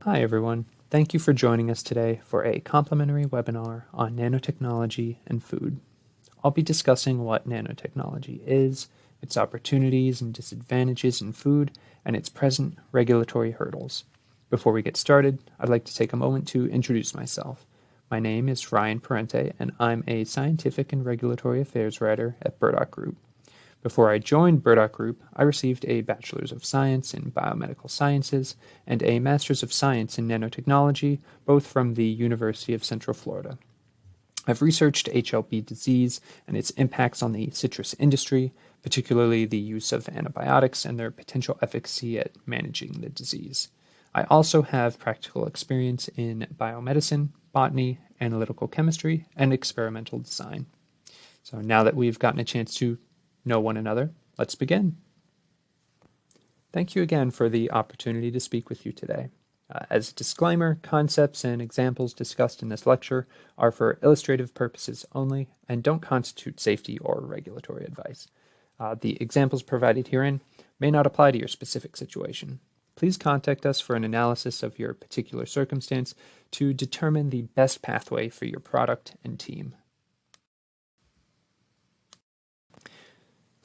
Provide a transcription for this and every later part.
Hi everyone, thank you for joining us today for a complimentary webinar on nanotechnology and food. I'll be discussing what nanotechnology is, its opportunities and disadvantages in food, and its present regulatory hurdles. Before we get started, I'd like to take a moment to introduce myself. My name is Ryan Parente, and I'm a scientific and regulatory affairs writer at Burdock Group. Before I joined Burdock Group, I received a Bachelor's of Science in Biomedical Sciences and a Master's of Science in Nanotechnology, both from the University of Central Florida. I've researched HLB disease and its impacts on the citrus industry, particularly the use of antibiotics and their potential efficacy at managing the disease. I also have practical experience in biomedicine, botany, analytical chemistry, and experimental design. So now that we've gotten a chance to know one another, let's begin. Thank you again for the opportunity to speak with you today. As a disclaimer, concepts and examples discussed in this lecture are for illustrative purposes only and don't constitute safety or regulatory advice. The examples provided herein may not apply to your specific situation. Please contact us for an analysis of your particular circumstance to determine the best pathway for your product and team.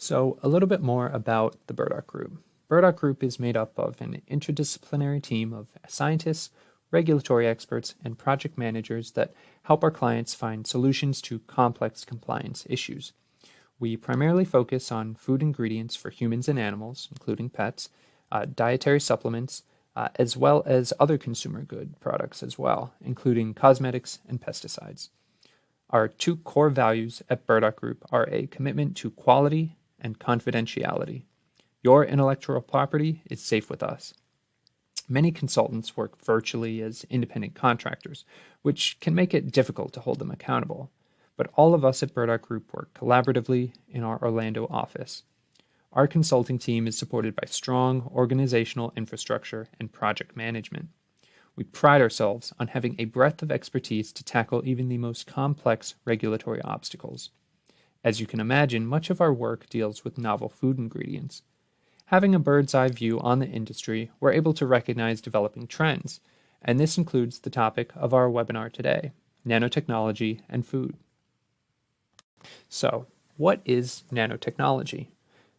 So, a little bit more about the Burdock Group. Burdock Group is made up of an interdisciplinary team of scientists, regulatory experts, and project managers that help our clients find solutions to complex compliance issues. We primarily focus on food ingredients for humans and animals, including pets, dietary supplements, as well as other consumer good products as well, including cosmetics and pesticides. Our two core values at Burdock Group are a commitment to quality and confidentiality. Your intellectual property is safe with us. Many consultants work virtually as independent contractors, which can make it difficult to hold them accountable. But all of us at Burdock Group work collaboratively in our Orlando office. Our consulting team is supported by strong organizational infrastructure and project management. We pride ourselves on having a breadth of expertise to tackle even the most complex regulatory obstacles. As you can imagine, much of our work deals with novel food ingredients. Having a bird's eye view on the industry, we're able to recognize developing trends, and this includes the topic of our webinar today, nanotechnology and food. So, what is nanotechnology?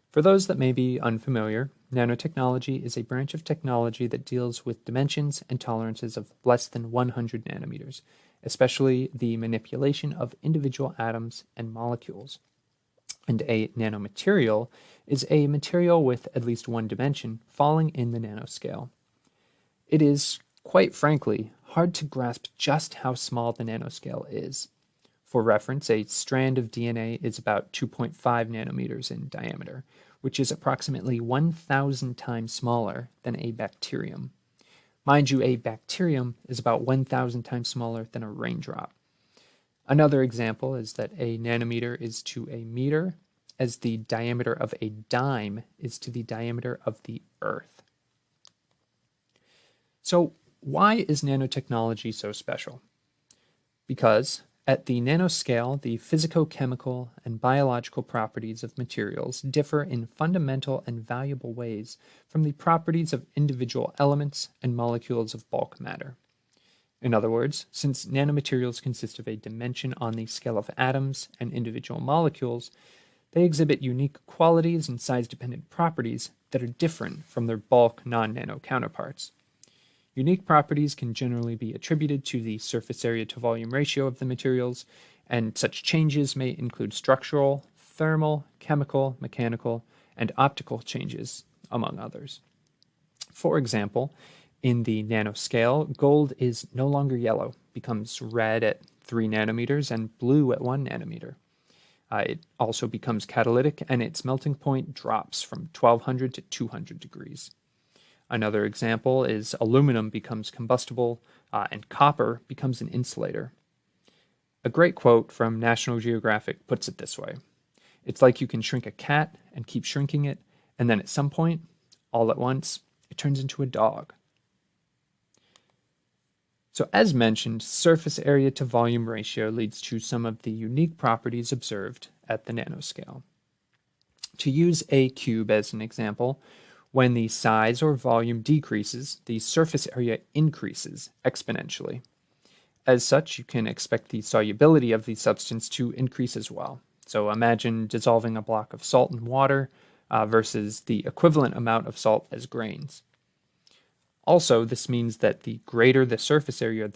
For those that may be unfamiliar, nanotechnology is a branch of technology that deals with dimensions and tolerances of less than 100 nanometers, especially the manipulation of individual atoms and molecules. And a nanomaterial is a material with at least one dimension falling in the nanoscale. It is, quite frankly, hard to grasp just how small the nanoscale is. For reference, a strand of DNA is about 2.5 nanometers in diameter, which is approximately 1,000 times smaller than a bacterium. Mind you, a bacterium is about 1,000 times smaller than a raindrop. Another example is that a nanometer is to a meter as the diameter of a dime is to the diameter of the Earth. So, why is nanotechnology so special? Because at the nanoscale, the physicochemical and biological properties of materials differ in fundamental and valuable ways from the properties of individual elements and molecules of bulk matter. In other words, since nanomaterials consist of a dimension on the scale of atoms and individual molecules, they exhibit unique qualities and size-dependent properties that are different from their bulk non-nano counterparts. Unique properties can generally be attributed to the surface area to volume ratio of the materials, and such changes may include structural, thermal, chemical, mechanical, and optical changes, among others. For example, in the nanoscale, gold is no longer yellow, becomes red at 3 nanometers and blue at 1 nanometer. It also becomes catalytic, and its melting point drops from 1200 to 200 degrees. Another example is aluminum becomes combustible and copper becomes an insulator. A great quote from National Geographic puts it this way: "It's like you can shrink a cat and keep shrinking it, and then at some point, all at once, it turns into a dog." So as mentioned, surface area to volume ratio leads to some of the unique properties observed at the nanoscale. To use a cube as an example, When the size or volume decreases, the surface area increases exponentially. As such, you can expect the solubility of the substance to increase as well. So imagine dissolving a block of salt in water versus the equivalent amount of salt as grains. Also, this means that the greater the surface area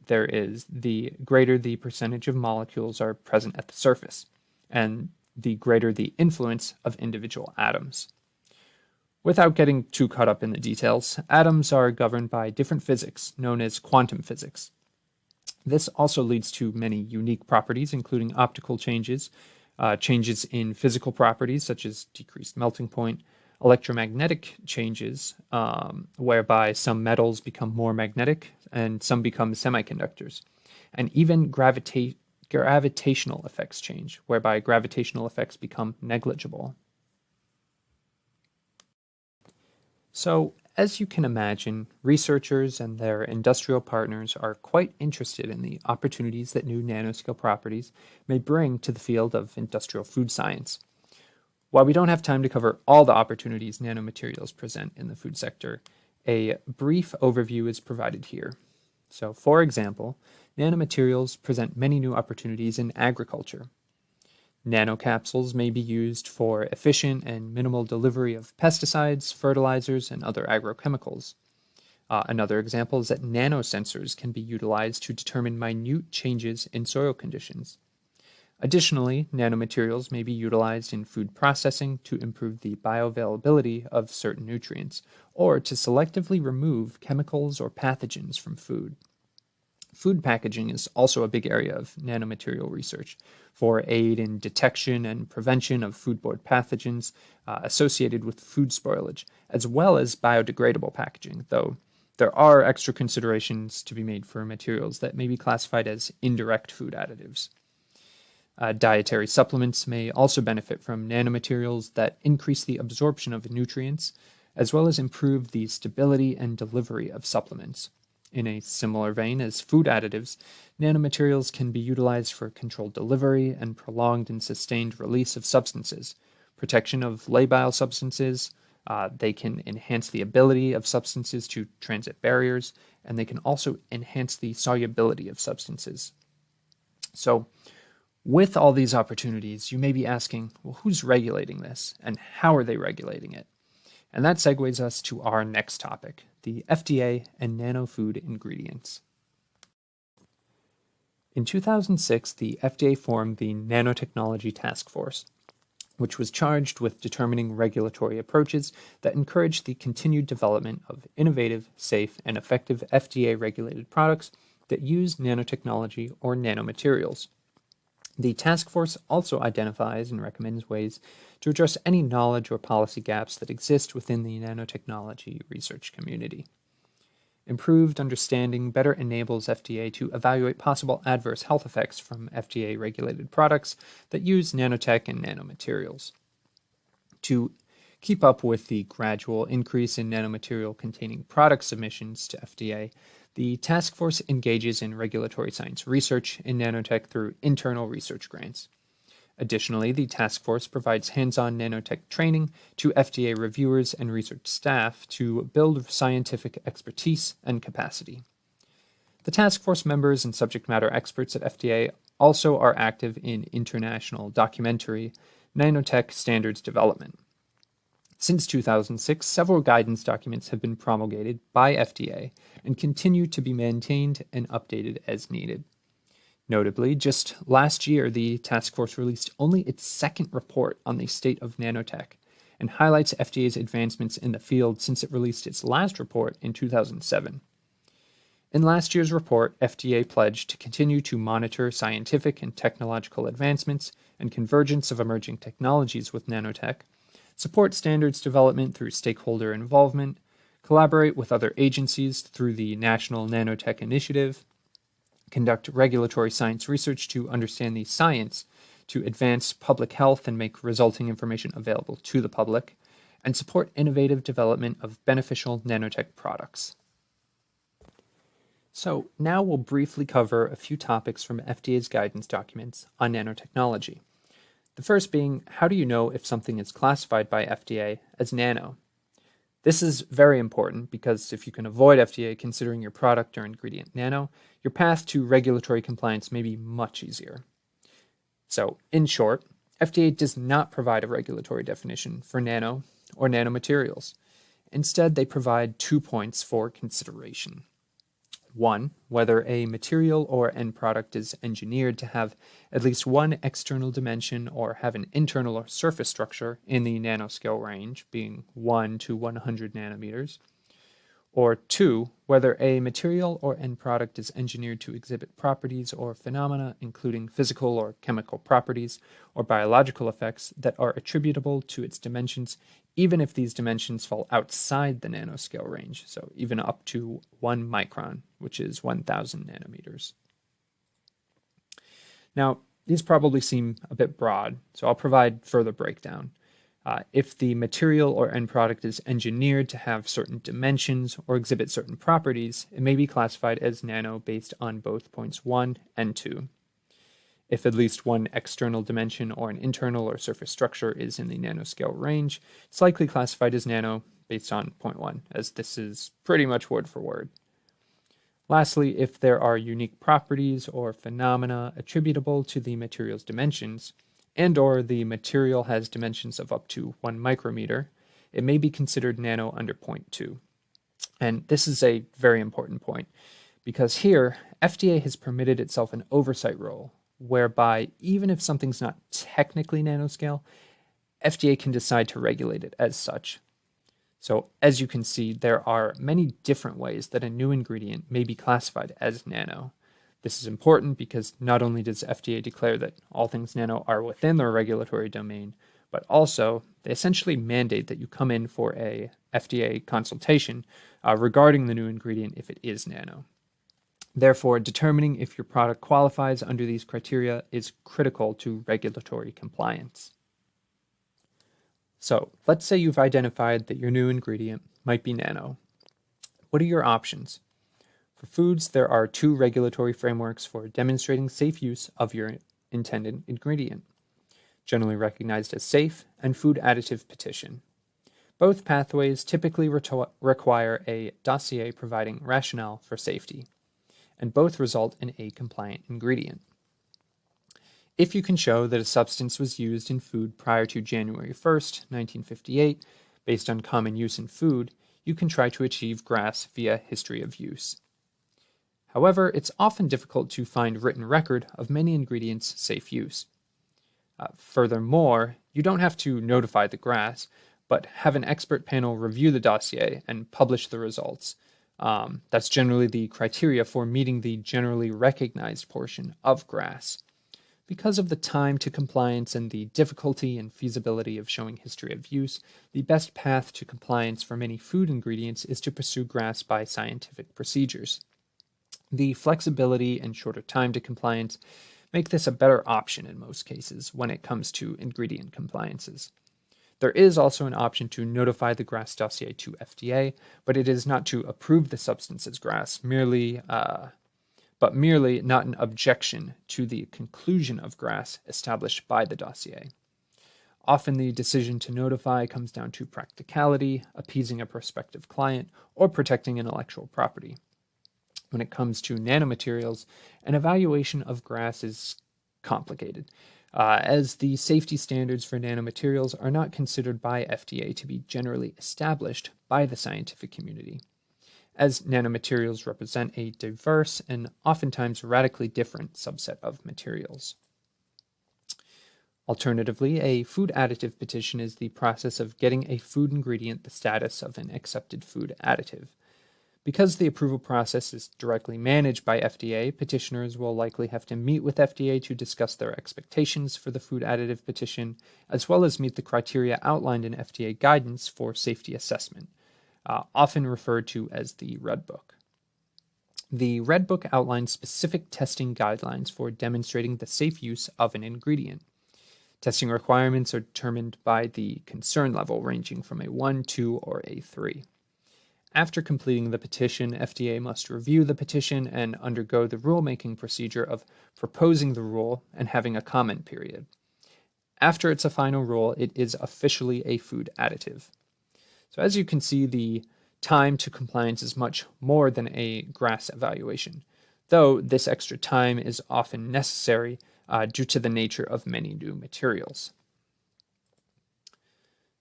there is, the greater the percentage of molecules are present at the surface, and the greater the influence of individual atoms. Without getting too caught up in the details, atoms are governed by different physics, known as quantum physics. This also leads to many unique properties, including optical changes, changes in physical properties such as decreased melting point, electromagnetic changes, whereby some metals become more magnetic and some become semiconductors, and even gravitational effects change, whereby gravitational effects become negligible. So, as you can imagine, researchers and their industrial partners are quite interested in the opportunities that new nanoscale properties may bring to the field of industrial food science. While we don't have time to cover all the opportunities nanomaterials present in the food sector, a brief overview is provided here. So, for example, nanomaterials present many new opportunities in agriculture. Nanocapsules may be used for efficient and minimal delivery of pesticides, fertilizers, and other agrochemicals. Another example is that nanosensors can be utilized to determine minute changes in soil conditions. Additionally, nanomaterials may be utilized in food processing to improve the bioavailability of certain nutrients, or to selectively remove chemicals or pathogens from food. Food packaging is also a big area of nanomaterial research for aid in detection and prevention of foodborne pathogens associated with food spoilage, as well as biodegradable packaging, though there are extra considerations to be made for materials that may be classified as indirect food additives. Dietary supplements may also benefit from nanomaterials that increase the absorption of nutrients, as well as improve the stability and delivery of supplements. In a similar vein as food additives, nanomaterials can be utilized for controlled delivery and prolonged and sustained release of substances, protection of labile substances. They can enhance the ability of substances to transit barriers, and they can also enhance the solubility of substances. So, with all these opportunities, you may be asking, well, who's regulating this, and how are they regulating it? And that segues us to our next topic, the FDA and nano-food ingredients. In 2006, the FDA formed the Nanotechnology Task Force, which was charged with determining regulatory approaches that encourage the continued development of innovative, safe, and effective FDA-regulated products that use nanotechnology or nanomaterials. The task force also identifies and recommends ways to address any knowledge or policy gaps that exist within the nanotechnology research community. Improved understanding better enables FDA to evaluate possible adverse health effects from FDA-regulated products that use nanotech and nanomaterials. To keep up with the gradual increase in nanomaterial-containing product submissions to FDA, the task force engages in regulatory science research in nanotech through internal research grants. Additionally, the task force provides hands-on nanotech training to FDA reviewers and research staff to build scientific expertise and capacity. The task force members and subject matter experts at FDA also are active in international documentary nanotech standards development. Since 2006, several guidance documents have been promulgated by FDA and continue to be maintained and updated as needed. Notably, just last year, the task force released only its second report on the state of nanotech and highlights FDA's advancements in the field since it released its last report in 2007. In last year's report, FDA pledged to continue to monitor scientific and technological advancements and convergence of emerging technologies with nanotech, support standards development through stakeholder involvement, collaborate with other agencies through the National Nanotech Initiative, conduct regulatory science research to understand the science, to advance public health and make resulting information available to the public, and support innovative development of beneficial nanotech products. So now we'll briefly cover a few topics from FDA's guidance documents on nanotechnology. The first being, how do you know if something is classified by FDA as nano? This is very important because if you can avoid FDA considering your product or ingredient nano, your path to regulatory compliance may be much easier. So, in short, FDA does not provide a regulatory definition for nano or nanomaterials. Instead, they provide 2 points for consideration. One, whether a material or end product is engineered to have at least one external dimension or have an internal or surface structure in the nanoscale range, being 1 to 100 nanometers. Or two, whether a material or end product is engineered to exhibit properties or phenomena, including physical or chemical properties or biological effects that are attributable to its dimensions, even if these dimensions fall outside the nanoscale range, so even up to 1 micron, which is 1,000 nanometers. Now, these probably seem a bit broad, so I'll provide further breakdown. If the material or end product is engineered to have certain dimensions or exhibit certain properties, it may be classified as nano based on both points 1 and 2. If at least one external dimension or an internal or surface structure is in the nanoscale range, it's likely classified as nano based on point 1, as this is pretty much word for word. Lastly, if there are unique properties or phenomena attributable to the material's dimensions, and/or the material has dimensions of up to 1 micrometer, it may be considered nano under point 2. And this is a very important point, because here, FDA has permitted itself an oversight role, whereby even if something's not technically nanoscale, FDA can decide to regulate it as such. So as you can see, there are many different ways that a new ingredient may be classified as nano. This is important because not only does FDA declare that all things nano are within their regulatory domain, but also they essentially mandate that you come in for a FDA consultation regarding the new ingredient if it is nano. Therefore, determining if your product qualifies under these criteria is critical to regulatory compliance. So, let's say you've identified that your new ingredient might be nano. What are your options? For foods, there are 2 regulatory frameworks for demonstrating safe use of your intended ingredient, generally recognized as SAFE and Food Additive Petition. Both pathways typically require a dossier providing rationale for safety, and both result in a compliant ingredient. If you can show that a substance was used in food prior to January 1st, 1958, based on common use in food, you can try to achieve GRAS via history of use. However, it's often difficult to find written record of many ingredients' safe use. Furthermore, you don't have to notify the GRAS, but have an expert panel review the dossier and publish the results. That's generally the criteria for meeting the generally recognized portion of GRAS. Because of the time to compliance and the difficulty and feasibility of showing history of use, the best path to compliance for many food ingredients is to pursue GRAS by scientific procedures. The flexibility and shorter time to compliance make this a better option in most cases when it comes to ingredient compliances. There is also an option to notify the GRAS dossier to FDA, but it is not to approve the substance as GRAS, but merely not an objection to the conclusion of GRAS established by the dossier. Often the decision to notify comes down to practicality, appeasing a prospective client, or protecting intellectual property. When it comes to nanomaterials, an evaluation of GRAS is complicated, as the safety standards for nanomaterials are not considered by FDA to be generally established by the scientific community, as nanomaterials represent a diverse and oftentimes radically different subset of materials. Alternatively, a food additive petition is the process of getting a food ingredient the status of an accepted food additive. Because the approval process is directly managed by FDA, petitioners will likely have to meet with FDA to discuss their expectations for the food additive petition, as well as meet the criteria outlined in FDA guidance for safety assessment, often referred to as the Red Book. The Red Book outlines specific testing guidelines for demonstrating the safe use of an ingredient. Testing requirements are determined by the concern level, ranging from a 1, 2, or a 3. After completing the petition, FDA must review the petition and undergo the rulemaking procedure of proposing the rule and having a comment period. After it's a final rule, it is officially a food additive. So as you can see, the time to compliance is much more than a GRAS evaluation, though this extra time is often necessary due to the nature of many new materials.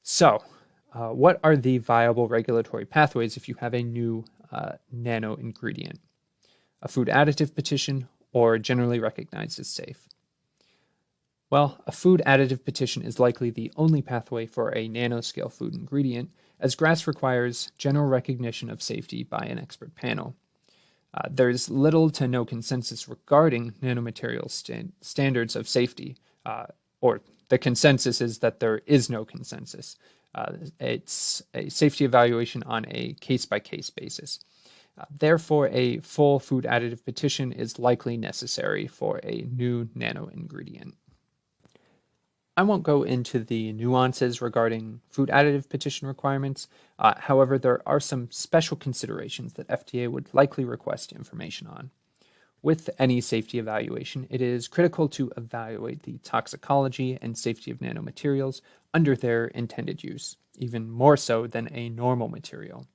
So, what are the viable regulatory pathways if you have a new nano ingredient? A food additive petition, or generally recognized as safe? Well, a food additive petition is likely the only pathway for a nanoscale food ingredient, as GRAS requires general recognition of safety by an expert panel. There's little to no consensus regarding nanomaterial standards of safety, or the consensus is that there is no consensus. It's a safety evaluation on a case-by-case basis. Therefore, a full food additive petition is likely necessary for a new nano ingredient. I won't go into the nuances regarding food additive petition requirements. However, there are some special considerations that FDA would likely request information on. With any safety evaluation, it is critical to evaluate the toxicology and safety of nanomaterials under their intended use, even more so than a normal material.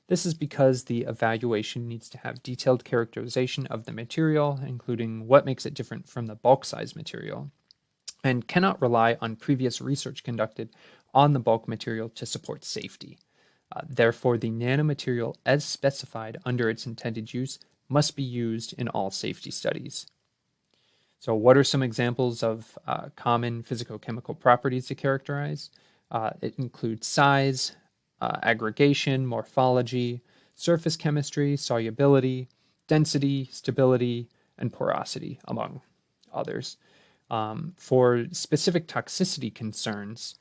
This is because the evaluation needs to have detailed characterization of the material, including what makes it different from the bulk size material, and cannot rely on previous research conducted on the bulk material to support safety. Therefore, the nanomaterial, as specified under its intended use, must be used in all safety studies. So what are some examples of common physicochemical properties to characterize? It includes size, aggregation, morphology, surface chemistry, solubility, density, stability, and porosity, among others. For specific toxicity concerns,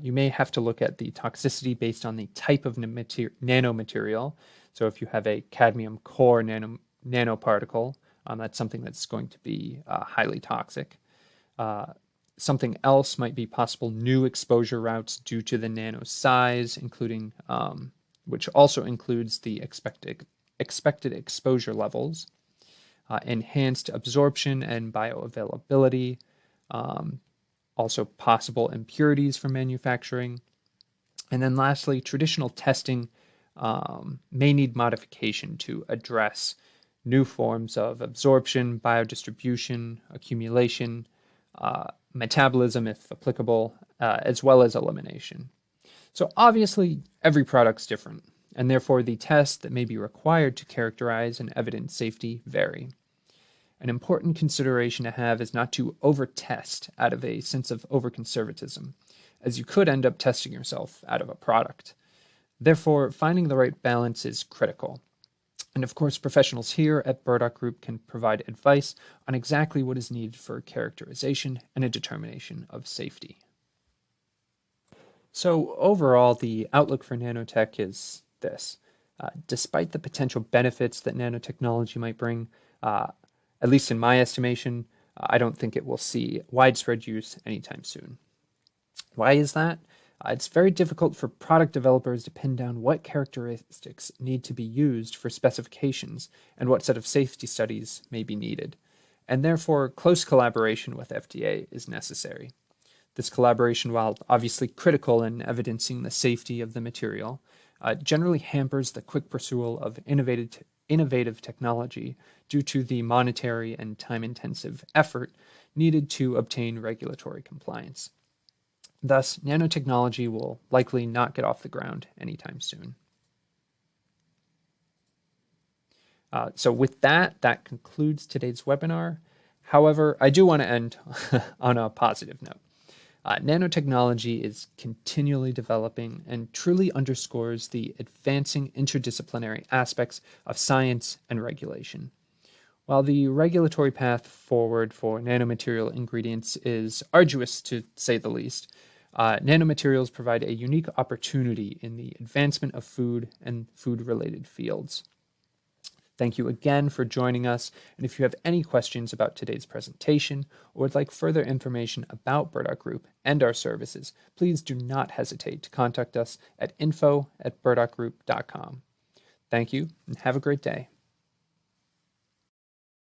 you may have to look at the toxicity based on the type of nanomaterial. So if you have a cadmium core nanoparticle, that's something that's going to be highly toxic. Something else might be possible new exposure routes due to the nano size, including which also includes the expected exposure levels, enhanced absorption and bioavailability, also possible impurities from manufacturing. And then lastly, traditional testing may need modification to address new forms of absorption, biodistribution, accumulation, metabolism if applicable, as well as elimination. So obviously, every product's different, and therefore the tests that may be required to characterize and evidence safety vary. An important consideration to have is not to over-test out of a sense of over-conservatism, as you could end up testing yourself out of a product. Therefore, finding the right balance is critical. And of course, professionals here at Burdock Group can provide advice on exactly what is needed for characterization and a determination of safety. So overall, the outlook for nanotech is this. Despite the potential benefits that nanotechnology might bring, at least in my estimation, I don't think it will see widespread use anytime soon. Why is that? It's very difficult for product developers to pin down what characteristics need to be used for specifications and what set of safety studies may be needed, and therefore close collaboration with FDA is necessary. This collaboration, while obviously critical in evidencing the safety of the material, generally hampers the quick pursuit of innovative technology due to the monetary and time-intensive effort needed to obtain regulatory compliance. Thus, nanotechnology will likely not get off the ground anytime soon. So with that concludes today's webinar. However, I do want to end on a positive note. Nanotechnology is continually developing and truly underscores the advancing interdisciplinary aspects of science and regulation. While the regulatory path forward for nanomaterial ingredients is arduous to say the least, nanomaterials provide a unique opportunity in the advancement of food and food-related fields. Thank you again for joining us, and if you have any questions about today's presentation or would like further information about Burdock Group and our services, please do not hesitate to contact us at info@burdockgroup.com. Thank you, and have a great day.